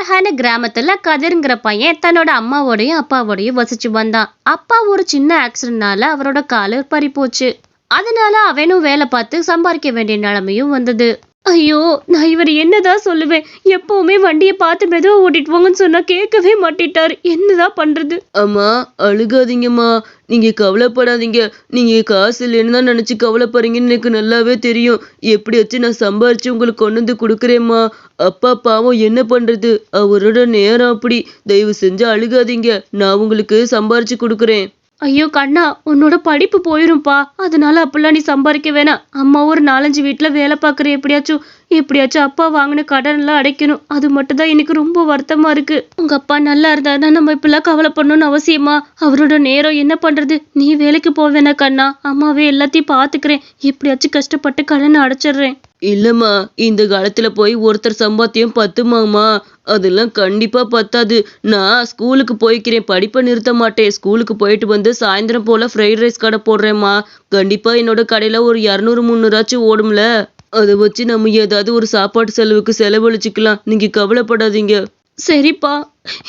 அழகான கிராமத்துல கதிர்ங்கிற பையன் தன்னோட அம்மாவோடையும் அப்பாவோடையும் வசிச்சு வந்தான். அப்பா ஒரு சின்ன ஆக்சிடென்ட்னால அவரோட காலு பறி போச்சு. அதனால அவனும் வேலை பார்த்து சம்பாதிக்க வேண்டிய நிலைமையும் வந்தது. ஐயோ, நான் இவர் என்னதான் சொல்லுவேன். எப்பவுமே வண்டியை பார்த்து மெதுவா ஓட்டிட்டு போங்கன்னு சொன்னா கேட்கவே மாட்டிட்டாரு. என்னதான் பண்றது? அம்மா, அழுகாதீங்கம்மா. நீங்க கவலைப்படாதீங்க. நீங்க காசு இல்லைன்னு தான் நினைச்சு கவலைப்படுறீங்கன்னு எனக்கு நல்லாவே தெரியும். எப்படியாச்சும் நான் சம்பாரிச்சு உங்களுக்கு கொண்டு வந்து கொடுக்குறேம்மா. அப்பா பாவம், என்ன பண்றது, அவரோட நேரம் அப்படி. தயவு செஞ்சு அழுகாதீங்க. நான் உங்களுக்கு சம்பாரிச்சு கொடுக்குறேன். ஐயோ கண்ணா, உன்னோட படிப்பு போயிரும்பா. அதனால அப்படிலாம் நீ சம்பாதிக்க வேணாம். அம்மா ஒரு 4-5 வீட்டுல வேலை பார்க்குறேன். எப்படியாச்சும் அப்பா வாங்கின கடன் எல்லாம் அடைக்கணும். அது மட்டும் தான் எனக்கு ரொம்ப வருத்தமா இருக்கு. உங்க அப்பா நல்லா இருந்தா நம்ம இப்பெல்லாம் கவலை பண்ணணும்னு அவசியமா? அவரோட நேரம் என்ன பண்றது? நீ வேலைக்கு போவேனா கண்ணா? அம்மாவே எல்லாத்தையும் பாத்துக்கிறேன். எப்படியாச்சும் கஷ்டப்பட்டு கடனை அடைச்சிடுறேன். இல்லம்மா, இந்த காலத்துல போய் ஒருத்தர் சம்பாத்தியம் பத்துமாமா? அதெல்லாம் கண்டிப்பா பத்தாது. நான் ஸ்கூலுக்கு போய்க்கிறேன். படிப்பை நிறுத்த மாட்டேன். ஸ்கூலுக்கு போயிட்டு வந்து சாயந்தரம் போல ஃப்ரைட் ரைஸ் கடை போடுறேம்மா. கண்டிப்பா என்னோட கடையில ஒரு 200-300 ஓடும்ல. அதை வச்சு நம்ம ஏதாவது ஒரு சாப்பாட்டு செலவுக்கு செலவழிச்சுக்கலாம். நீங்க கவலைப்படாதீங்க. சரிப்பா,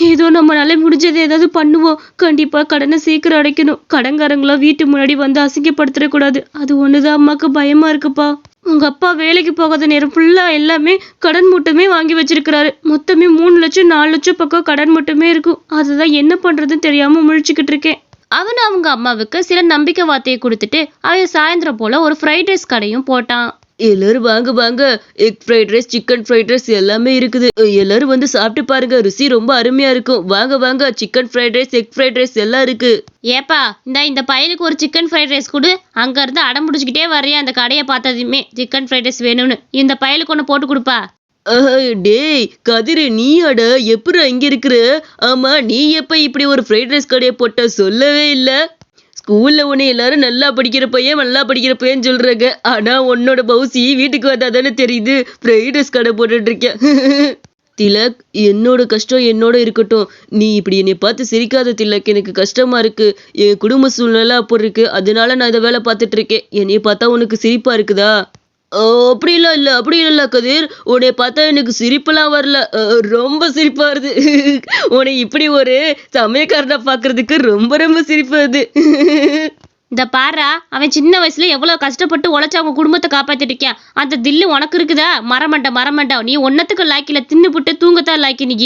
ஏதோ நம்மளால முடிஞ்சது ஏதாவது பண்ணுவோம். கண்டிப்பா கடனை சீக்கிரம் அடைக்கணும். கடன்காரங்களா வீட்டு முன்னாடி வந்து அசிங்கப்படுத்திடக்கூடாது. அது ஒண்ணுதான் அம்மாக்கு பயமா இருக்குப்பா. உங்க அப்பா வேலைக்கு போகாத நேரம் ஃபுல்லா எல்லாமே கடன் மூட்டமே வாங்கி வச்சிருக்கிறாரு. மொத்தமே 3 லட்சம் 4 லட்சம் பக்கம் கடன் மட்டுமே இருக்கும். அதுதான் என்ன பண்றதுன்னு தெரியாம முழிச்சுக்கிட்டு இருக்கேன். அவன் அவங்க அம்மாவுக்கு சில நம்பிக்கை வார்த்தையை கொடுத்துட்டு அவன் சாயந்தரம் போல ஒரு ஃப்ரைட் ரைஸ் கடையும் போட்டான். எல்லாரும் வாங்க வாங்க. Egg fried rice, chicken fried rice எல்லாமே இருக்குது. எல்லாரும் வந்து சாப்பிட்டு பாருங்க. ருசி ரொம்ப அருமையா இருக்கும். வாங்க வாங்க. Chicken fried rice, egg fried rice எல்லாம் இருக்கு. ஏப்பா, இந்த பையனுக்கு ஒரு சிக்கன் ஃப்ரைட் ரைஸ் கொடு. அங்க இருந்து அடம் பிடிச்சிக்கிட்டே வரையா அந்த கடையை பார்த்ததுமே சிக்கன் ஃப்ரைட் ரைஸ் வேணும்னு. இந்த பையனுக்கு ஒன்று போட்டு கொடுப்பா. டேய் கதிரு, நீ அட எப்படி இங்க இருக்கிற? ஆமா, நீ எப்ப இப்படி ஒரு ஃப்ரைட் ரைஸ் கடையை போட்ட? சொல்லவே இல்ல. ஸ்கூல்ல உன்னை எல்லாரும் நல்லா படிக்கிற பையன் சொல்றாங்க. ஆனா உன்னோட பௌசி வீட்டுக்கு வந்தா தானே தெரியுது ஃப்ரைட் ரைஸ் கடை போட்டுட்டு இருக்கேன். திலக், என்னோட கஷ்டம் என்னோட இருக்கட்டும். நீ இப்படி என்னை பார்த்து சிரிக்காத திலக். எனக்கு கஷ்டமா இருக்கு. என் குடும்ப சூழ்நிலை அப்படி இருக்கு. அதனால நான் இதை வேலை பார்த்துட்டு இருக்கேன். என்னைய பார்த்தா உனக்கு சிரிப்பா இருக்குதா? அப்படி இல்ல கதிர். உன்னை பார்த்தா எனக்கு சிரிப்பெல்லாம் வரல. ரொம்ப சிரிப்பா வருது. உன்னை இப்படி ஒரு சமயக்காரனை பாக்குறதுக்கு ரொம்ப ரொம்ப சிரிப்பு வருது. இந்த பாரா, அவன் சின்ன வயசுல எவ்வளவு கஷ்டப்பட்டு உழைச்சு அவங்க குடும்பத்தை காப்பாத்திட்டு இருக்கான். அந்த தில்லு உனக்கு இருக்குதா? மரமண்டா. நீ ஒன்னத்துக்கு லாக்கில தின்னு புட்டு தூங்கத்தான் லாக்கி நீ.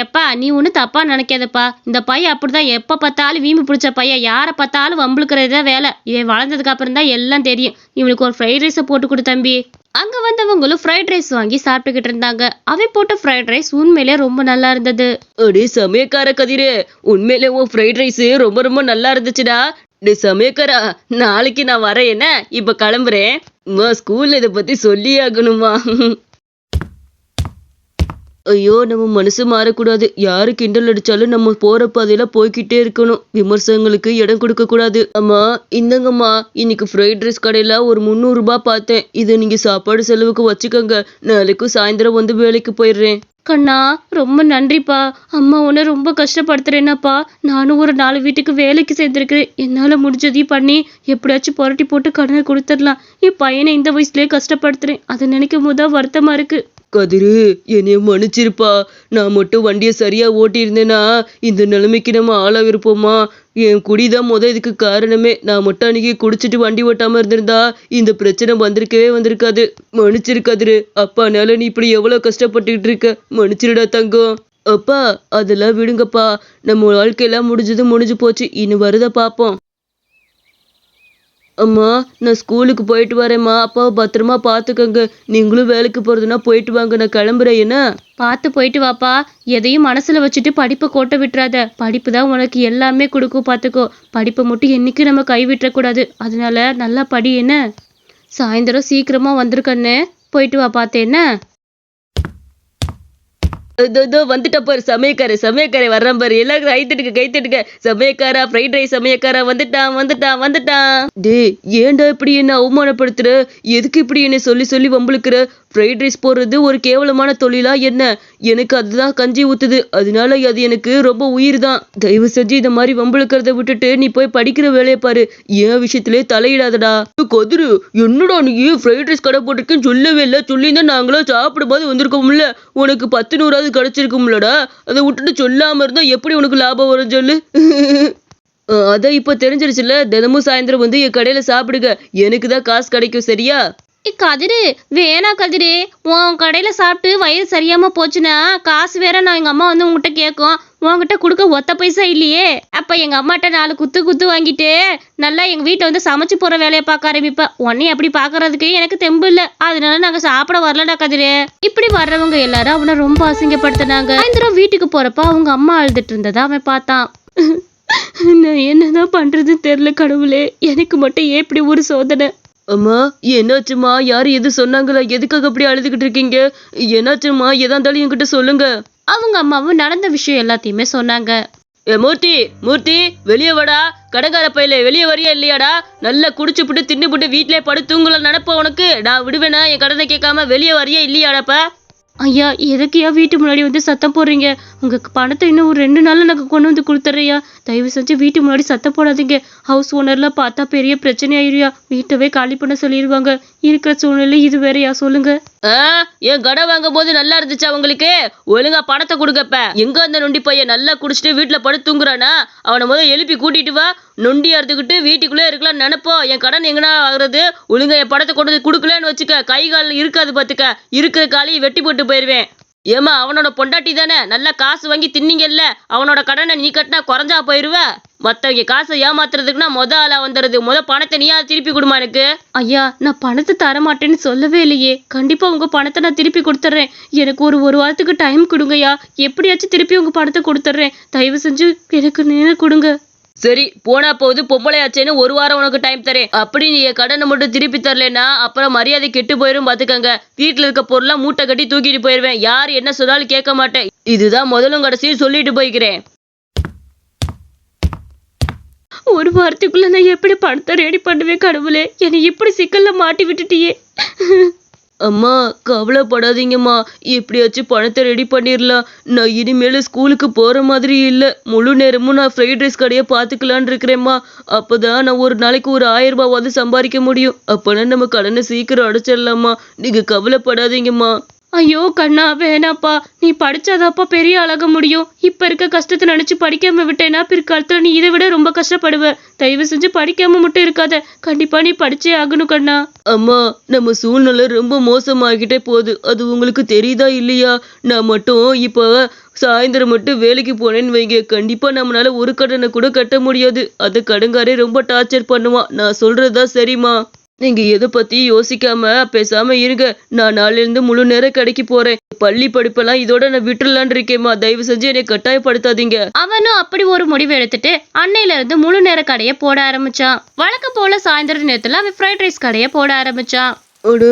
எப்பா, நீ ஒன்றும் தப்பா நினைக்காதப்பா. இந்த பையன் அப்படிதான். எப்போ பார்த்தாலும் வீம்பு பிடிச்ச பையன். யாரை பார்த்தாலும் வம்புழுக்கிறதுதான் வேலை. இவன் வளர்ந்ததுக்கு அப்புறம் தான் எல்லாம் தெரியும். இவனுக்கு ஒரு ஃப்ரைட் ரைஸை போட்டு கொடு தம்பி. அங்க வந்தவங்களும் ஃப்ரைட் ரைஸ் வாங்கி சாப்பிட்டுக்கிட்டு இருந்தாங்க. அவன் போட்ட ஃப்ரைட் ரைஸ் உண்மையிலே ரொம்ப நல்லா இருந்தது. அடே சமயக்கார கதிரே, உண்மையிலே உன் ஃப்ரைட் ரைஸ் ரொம்ப ரொம்ப நல்லா இருந்துச்சுடா. டே சமயக்காரா, நாளைக்கு நான் வரேன். என்ன இப்ப கிளம்புறேன். ஸ்கூல்ல இதை பத்தி சொல்லி ஆகணுமா? ஐயோ, நம்ம மனசு மாறக்கூடாது. யாரு கிண்டல் அடிச்சாலும் நம்ம போற பாதையில போய்கிட்டே இருக்கணும். விமர்சனங்களுக்கு இடம் கொடுக்க கூடாது. அம்மா, இந்தங்கம்மா, இன்னைக்கு ஃப்ரைட் ரைஸ் கடையில ஒரு 300 ரூபாய் பார்த்தேன். இதை நீங்க சாப்பாடு செலவுக்கு வச்சுக்கோங்க. நாளைக்கும் சாயந்தரம் வந்து வேலைக்கு போயிடுறேன். கண்ணா, ரொம்ப நன்றிப்பா. அம்மா உன்னை ரொம்ப கஷ்டப்படுத்துறேன்னாப்பா. நானும் ஒரு 4 வீட்டுக்கு வேலைக்கு சேர்ந்துருக்கிறேன். என்னால முடிஞ்சதையும் பண்ணி எப்படியாச்சும் புரட்டி போட்டு கடனை கொடுத்துடலாம். என் பையனை இந்த வயசுலயே கஷ்டப்படுத்துறேன். அதை நினைக்கும் போதுதான் வருத்தமா இருக்கு. கதிரு, என்னைய மன்னிச்சிருப்பா. நான் மட்டும் வண்டியை சரியா ஓட்டியிருந்தேன்னா இந்த நிலைமைக்கு நம்ம ஆளாவிருப்போமா? என் குடிதான் இதுக்கு காரணமே. நான் மட்டும் அன்னைக்கு குடிச்சிட்டு வண்டி ஓட்டாம இருந்திருந்தா இந்த பிரச்சனை வந்திருக்காது. மன்னிச்சிரு கதிரு. அப்பானால நீ இப்படி எவ்வளவு கஷ்டப்பட்டுக்கிட்டு இருக்க. மன்னிச்சிருடா தங்கம். அப்பா, அதெல்லாம் விடுங்கப்பா. நம்ம வாழ்க்கையெல்லாம் முடிஞ்சு போச்சு. இன்னும் வருத பாப்போம். அம்மா, நான் ஸ்கூலுக்கு போயிட்டு வரேம்மா. அப்பாவை பத்திரமா பார்த்துக்கங்க. நீங்களும் வேலைக்கு போறதுன்னா போயிட்டு வாங்க. நான் கிளம்புறேன். என்ன? பார்த்து போயிட்டு வாப்பா. எதையும் மனசுல வச்சுட்டு படிப்பை கோட்டை விட்டுறாத. படிப்பு தான் உனக்கு எல்லாமே கொடுக்கும். பார்த்துக்கோ. படிப்பை மட்டும் என்னைக்கும் நம்ம கை விட்டுறக்கூடாது. அதனால நல்லா படி. என்ன? சாயந்தரம் சீக்கிரமா வந்திருக்கண்ணே. போயிட்டு வா. பார்த்தேன். என்ன? வந்துட்ட பாரு சமயக்காரே வர்றான் பாரு. எல்லாம் கைத்தட்டுக்க. சமயக்காரா, ஃப்ரைட் ரைஸ் சமயக்காரா வந்துட்டான். டே, ஏன்டா இப்படி என்ன அவமானப்படுத்துற? எதுக்கு இப்படி என்ன சொல்லி வம்புழுக்கிற? ஃப்ரைட் ரைஸ் போடுறது ஒரு கேவலமான தொழிலா என்ன? எனக்கு அதுதான் கஞ்சி ஊத்துது, அதனால அது எனக்கு ரொம்ப உயிர் தான். தயவு செஞ்சு இந்த மாதிரி வம்பிழுக்கிறத விட்டுட்டு நீ போய் படிக்கிற வேலையை பாரு. என் விஷயத்திலே தலையிடாதடா. கதிரு, என்னடா நீ ஃப்ரைட் ரைஸ் கடை போட்டிருக்கேன்னு சொல்லவே இல்லை. சொல்லியிருந்தா நாங்களும் சாப்பிடும்போது வந்திருக்கோம்ல, உனக்கு 10 100 கிடைச்சிருக்கும்லடா. அதை விட்டுட்டு சொல்லாம இருந்தா எப்படி உனக்கு லாபம் வரும் சொல்லு? அதான் இப்ப தெரிஞ்சிருச்சுல, தினமும் சாயந்தரம் வந்து என் கடையில சாப்பிடுங்க, எனக்கு தான் காசு கிடைக்கும், சரியா? கதிரு, வேணா கதிரு, உன் கடையில சாப்பிட்டு வயிறு சரியாம போச்சுன்னா காசு வேற நான் எங்க அம்மா வந்து உங்ககிட்ட கேட்கும். உன்கிட்ட கொடுக்க ஒத்த பைசா இல்லையே. அப்ப எங்க அம்மாட்ட 4 குத்து வாங்கிட்டு நல்லா எங்க வீட்டை வந்து சமைச்சு போற வேலையை பார்க்க ஆரம்பிப்ப. உன்னை அப்படி பாக்குறதுக்கு எனக்கு தெம்பு இல்ல, அதனால நாங்க சாப்பிட வரலடா கதிரு. இப்படி வர்றவங்க எல்லாரும் அவனை ரொம்ப அசிங்கப்படுத்தினாங்க. சாயந்தரம் வீட்டுக்கு போறப்ப அவங்க அம்மா அழுதுட்டு இருந்ததை அவன் பார்த்தான். நான் என்னதான் பண்றதுன்னு தெரியல கடவுளே, எனக்கு மட்டும் ஏன் இப்படி ஒரு சோதனை? அம்மா, என்னாச்சும்மா? யாரு எது சொன்னாங்களா? எதுக்காக அப்படி அழுதுகிட்டு இருக்கீங்க? என்னாச்சும்மா? எதா இருந்தாலும் என்கிட்ட சொல்லுங்க. அவங்க அம்மாவும் நடந்த விஷயம் எல்லாத்தையுமே சொன்னாங்க. மூர்த்தி, வெளியே வாடா. கடைக்கார பையில வெளியே வரியா இல்லையாடா? நல்லா குடிச்சுப்புட்டு தின்னுபுட்டு வீட்டிலே படுத்து தூங்கல நினைப்ப உனக்கு? நான் விடுவேனா என் கடனை கேட்காம? வெளியே வரியா இல்லையாடாப்பா? ஐயா, எதுக்கையா வீட்டு முன்னாடி வந்து சத்தம் போடுறீங்க? உங்க பணத்தை இன்னும் ஒரு 2 நாள்ல நாங்க கொண்டு வந்து கொடுத்துட்றியா? தயவு செஞ்சு வீட்டு முன்னாடி சத்தம் போடாதீங்க. ஹவுஸ் ஓனர்லாம் பார்த்தா பெரிய பிரச்சனை ஆயிருயா. வீட்டவே காலி பண்ண சொல்லிடுவாங்க. இருக்கிற சூழ்நிலை இது வேறயா? சொல்லுங்க. என் கடை வாங்கும் போது நல்லா இருந்துச்சா உங்களுக்கு? ஒழுங்கா பணத்தை கொடுக்கப்ப. எங்க அந்த நொண்டி பையன் நல்லா குடிச்சிட்டு வீட்டுல படுத்து தூங்குறானா? அவனை முதல்ல எழுப்பி கூட்டிட்டு வா. நொண்டியா இருந்துக்கிட்டு வீட்டுக்குள்ளே இருக்கலாம் நினைப்போம். என் கடன் எங்கன்னா ஆகுறது? ஒழுங்கா என் பணத்தை கொண்டு வந்து கொடுக்கலன்னு வச்சுக்க, கை கால் இருக்காது பாத்துக்க. இருக்கிற காலையும் வெட்டி போட்டு போயிருவேன். ஏமா, அவனோட பொண்டாட்டி தானே, நல்லா காசு வாங்கி தின்னீங்கல்ல, அவனோட கடனை நீ கட்டினா குறைஞ்சா போயிருவ. மத்தவங்க காசை ஏமாத்துறதுக்குன்னா ஆளா வந்துடுது. பணத்தை நீயா திருப்பி கொடுமா எனக்கு. ஐயா, நான் பணத்தை தர மாட்டேன்னு சொல்லவே இல்லையே. கண்டிப்பா உங்க பணத்தை நான் திருப்பி கொடுத்துட்றேன். எனக்கு ஒரு வாரத்துக்கு டைம் கொடுங்கய்யா. எப்படியாச்சும் திருப்பி உங்க பணத்தை கொடுத்துட்றேன். தயவு செஞ்சு எனக்கு நேரம் கொடுங்க. சரி, போனா போகுது, பொம்பளையாச்சேன்னு 1 வாரம் உனக்கு டைம் தரேன். அப்படி நீ என் கடனை மட்டும் திருப்பி தரலன்னா அப்புறம் மரியாதை கெட்டு போயிரும் பாத்துக்கங்க. வீட்டுல இருக்க பொருள்லாம் மூட்டை கட்டி தூக்கிட்டு போயிருவேன். யார் என்ன சொன்னாலும் கேட்க மாட்டேன். இதுதான் முதலும் கடைசியும் சொல்லிட்டு போய்க்கிறேன். ஒரு வாரத்துக்குள்ள நான் எப்படி பணத்தை ரெடி பண்ணுவேன் கடவுளே? என்னை இப்படி சிக்கல்ல மாட்டி விட்டுட்டியே. அம்மா, கவலைப்படாதீங்கம்மா, எப்படியாச்சும் பணத்தை ரெடி பண்ணிடலாம். நான் இனிமேல் ஸ்கூலுக்கு போற மாதிரி இல்லை. முழு நேரமும் நான் ஃப்ரைட் ரைஸ் கடையை பார்த்துக்கலான் இருக்கிறேம்மா. அப்போதான் நான் ஒரு நாளைக்கு ஒரு 1000 ரூபாவாவது சம்பாதிக்க முடியும். அப்போனா நம்ம கடனை சீக்கிரம் அடைச்சிடலாம்மா. நீங்க கவலைப்படாதீங்கம்மா. ஐயோ கண்ணா, வேணாப்பா. நீ படிச்சாதாப்பா பெரிய ஆளாக முடியும். இப்ப இருக்க கஷ்டத்தை நினைச்சு படிக்காம விட்டேன்னா பிற்காலத்துல நீ இதை விட ரொம்ப கஷ்டப்படுவ. தயவு செஞ்சு படிக்காம மட்டும் இருக்காத. கண்டிப்பா நீ படிச்சே ஆகணும் கண்ணா. அம்மா, நம்ம சூழ்நிலை ரொம்ப மோசமாகிட்டே போகுது. அது உங்களுக்கு தெரியுதா இல்லையா? நான் மட்டும் இப்போ சாயந்தரம் மட்டும் வேலைக்கு போனேன்னு வைங்க, கண்டிப்பா நம்மளால ஒரு கடனை கூட கட்ட முடியாது. அது கடன்காரே ரொம்ப டார்ச்சர் பண்ணுவான். நான் சொல்றதா சரிம்மா? நீங்க எதை பத்தி யோசிக்காம பேசாம இருங்க. நான் நாளையிலிருந்து முழு நேரம் கடைக்கு போறேன். பள்ளி படிப்பெல்லாம் இதோட நான் விட்டுலான் இருக்கேம்மா. தயவு செஞ்சு என்னை கட்டாயப்படுத்தாதீங்க. அவனும் அப்படி ஒரு முடிவு எடுத்துட்டு அன்னையில இருந்து முழு நேர கடையை போட ஆரம்பிச்சான். வழக்கம் போல சாயந்தர நேரத்துல அவன் ஃப்ரைட் ரைஸ் கடையை போட ஆரம்பிச்சான். அட,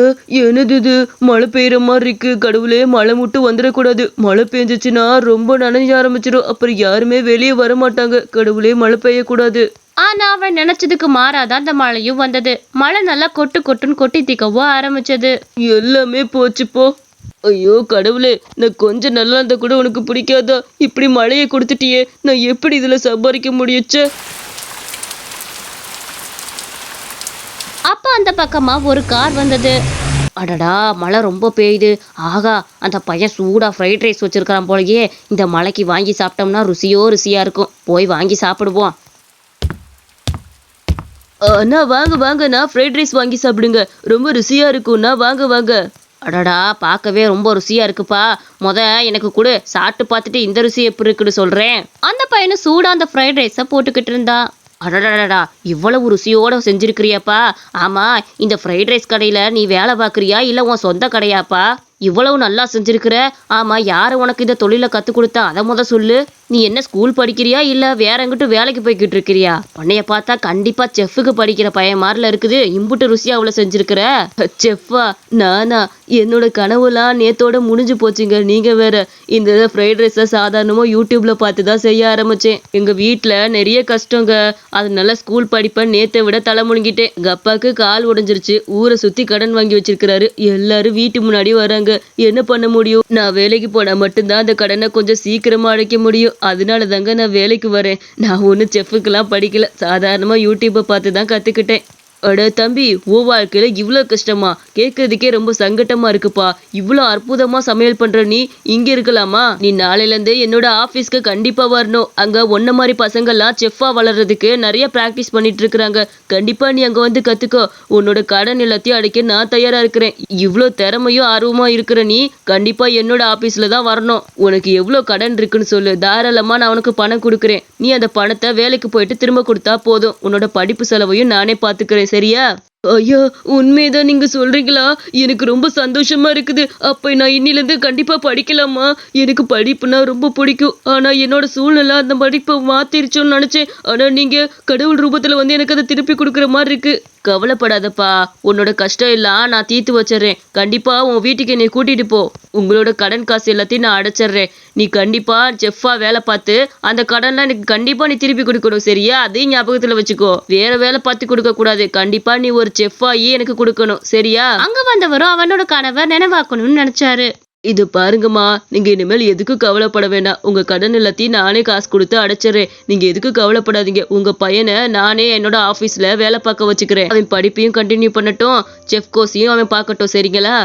என்னது இது? மழை பெய்யுற மாதிரி இருக்கு. கடவுளே, மழை மட்டும் வந்துடக்கூடாது. மழை பெஞ்சிச்சுன்னா ரொம்ப நனைஞ்ச ஆரம்பிச்சிடும். அப்புறம் யாருமே வெளியே வர மாட்டாங்க. கடவுளே, மழை பெய்யக்கூடாது. ஆனா அவன் நினைச்சதுக்கு மாறாதான் அந்த மழையும் வந்தது. மழை நல்லா கொட்டுன்னு கொட்டி தீக்கவும் ஆரம்பிச்சது. எல்லாமே போச்சு போ. ஐயோ கடவுளே, நான் கொஞ்சம் நல்லா இருந்தா கூட உனக்கு பிடிக்காதா? இப்படி மழையை கொடுத்துட்டியே, நான் எப்படி இதுல சம்பாதிக்க முடியுச்சே? அப்ப அந்த பக்கமா ஒரு கார் வந்தது. அடடா, மழை ரொம்ப பெய்யுது. ஆகா, அந்த பையன் சூடா ஃப்ரைட் ரைஸ் வச்சிருக்கான் போலயே. இந்த மழைக்கு வாங்கி சாப்பிட்டோம்னா ருசியா இருக்கும். போய் வாங்கி சாப்பிடுவோம். அண்ணா, வாங்க, நான் ஃப்ரைட் ரைஸ் வாங்கி சாப்பிடுங்க. ரொம்ப ருசியா இருக்கும்ண்ணா, வாங்க. அடடா, பார்க்கவே ரொம்ப ருசியா இருக்குப்பா. எனக்கு கூட சாப்பிட்டு பார்த்துட்டு இந்த ருசி எப்படி இருக்குன்னு சொல்றேன். அந்த பையனும் சூடா அந்த ஃப்ரைட் ரைஸை போட்டுக்கிட்டு இருந்தான். அடடா, இவ்வளவு ருசியோட செஞ்சிருக்கிறியாப்பா? ஆமா, இந்த ஃப்ரைட் ரைஸ் கடையில நீ வேலை பார்க்குறியா இல்ல உன் சொந்த கடையாப்பா? இவ்வளவு நல்லா செஞ்சிருக்கிற. ஆமா, யாரு உனக்கு இந்த தொழிலை கத்து கொடுத்தா அதை சொல்லு. நீ என்ன ஸ்கூல் படிக்கிறியா இல்ல வேற எங்கிட்டும் வேலைக்கு போய்கிட்டு இருக்கிறியா? உன்னைய பார்த்தா கண்டிப்பா செஃப்புக்கு படிக்கிற பையன் மாதிரில இருக்குது. இம்புட்டு ருசியா அவ்வளவு செஞ்சிருக்கிற. செஃப்பா? நானா? என்னோட கனவுலாம் நேத்தோட முடிஞ்சு போச்சுங்க. நீங்க வேற. இந்த ஃப்ரைட் ரைஸை சாதாரணமா யூடியூப்ல பார்த்து தான் செய்ய ஆரம்பிச்சேன். எங்க வீட்டுல நிறைய கஷ்டங்க. அதனால ஸ்கூல் படிப்பேன் நேத்தை விட தலை முழுங்கிட்டேன். எங்க அப்பாவுக்கு கால் உடைஞ்சிருச்சு. ஊரை சுத்தி கடன் வாங்கி வச்சிருக்கிறாரு. எல்லாரும் வீட்டு முன்னாடி வராங்க. என்ன பண்ண முடியும்? நான் வேலைக்கு போனா மட்டும்தான் அந்த கடனை கொஞ்சம் சீக்கிரமா அடைக்க முடியும். அதனால தாங்க நான் வேலைக்கு வரேன். நான் ஒன்றும் செஃப்புக்கெல்லாம் படிக்கல. சாதாரணமா யூடியூப்பை பார்த்து தான் கத்துக்கிட்டேன். அட தம்பி, உன் வாழ்க்கையில இவ்வளோ கஷ்டமா? கேட்கறதுக்கே ரொம்ப சங்கட்டமா இருக்குப்பா. இவ்வளோ அற்புதமா சமையல் பண்ற நீ இங்க இருக்கலாமா? நீ நாளையில இருந்து என்னோட ஆபீஸ்க்கு கண்டிப்பா வரணும். அங்க ஒன்ன மாதிரி பசங்கள்லாம் செஃப்பா வளர்றதுக்கு நிறைய பிராக்டிஸ் பண்ணிட்டு இருக்கிறாங்க. கண்டிப்பா நீ அங்க வந்து கத்துக்கோ. உன்னோட கடன் எல்லாத்தையும் அடைக்க நான் தயாரா இருக்கிறேன். இவ்வளோ திறமையும் ஆர்வமா இருக்கிற நீ கண்டிப்பா என்னோட ஆபீஸ்ல தான் வரணும். உனக்கு எவ்வளோ கடன் இருக்குன்னு சொல்லு. தாராளமா நான் உனக்கு பணம் கொடுக்குறேன். நீ அந்த பணத்தை வேலைக்கு போயிட்டு திரும்ப கொடுத்தா போதும். உன்னோட படிப்பு செலவையும் நானே பாத்துக்கிறேன். சரியா? ஐயா, உண்மைதான் நீங்க சொல்றீங்களா? எனக்கு ரொம்ப சந்தோஷமா இருக்குது. அப்ப நான் இன்னிலிருந்து கண்டிப்பா படிக்கலாமா? எனக்கு படிப்புனா ரொம்ப பிடிக்கும். ஆனா என்னோட சூழ்நிலை அந்த படிப்பை மாத்திருச்சோன்னு நினைச்சேன். ஆனா நீங்க கடவுள் ரூபத்துல வந்து எனக்கு அதை திருப்பி கொடுக்குற மாதிரி இருக்கு. கவலைப்படாதப்பா. உன்னோட கஷ்டம் எல்லாம் நான் தீர்த்து வச்சிடுறேன். கண்டிப்பா உன் வீட்டுக்கு என்னை கூட்டிட்டு போ. உங்களோட கடன் காசு எல்லாத்தையும் நான் அடைச்சிடுறேன். நீ கண்டிப்பா செஃப்பா வேலை பார்த்து அந்த கடன்லாம் எனக்கு கண்டிப்பா நீ திருப்பி கொடுக்கணும். சரியா? அதையும் ஞாபகத்துல வச்சுக்கோ. வேற வேலை பார்த்து கொடுக்க கூடாது. கண்டிப்பா நீ ஒரு செஃப்பாயி எனக்கு கொடுக்கணும். சரியா? அங்க வந்தவரும் அவனோட கனவை நினைவாக்கணும்னு நினைச்சாரு. இது பாருங்கம்மா, நீங்க இனிமேல் எதுக்கும் கவலைப்பட வேண்டாம். உங்க கடன் எல்லாத்தையும் நானே காசு கொடுத்து அடைச்சிடுறேன். நீங்க எதுக்கும் கவலைப்படாதீங்க. உங்க பையனை நானே என்னோட ஆபீஸ்ல வேலை பார்க்க வச்சுக்கிறேன். அவன் படிப்பையும் கண்டினியூ பண்ணட்டும். செஃப் கோர்ஸையும் அவன் பார்க்கட்டும். சரிங்களா?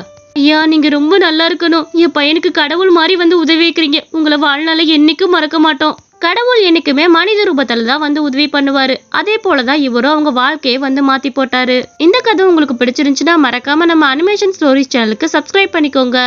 ஐயா, நீங்க ரொம்ப நல்லா இருக்கணும். என் பையனுக்கு கடவுள் மாதிரி வந்து உதவி வைக்கிறீங்க. உங்களை வாழ்நாள என்னைக்கும் மறக்க மாட்டோம். கடவுள் என்னைக்குமே மனித ரூபத்துல தான் வந்து உதவி பண்ணுவாரு. அதே போலதான் இவரும் அவங்க வாழ்க்கையை வந்து மாத்தி போட்டாரு. இந்த கதை உங்களுக்கு பிடிச்சிருந்துச்சுன்னா மறக்காம நம்ம அனிமேஷன் ஸ்டோரிஸ் சேனலுக்கு சப்ஸ்கிரைப் பண்ணிக்கோங்க.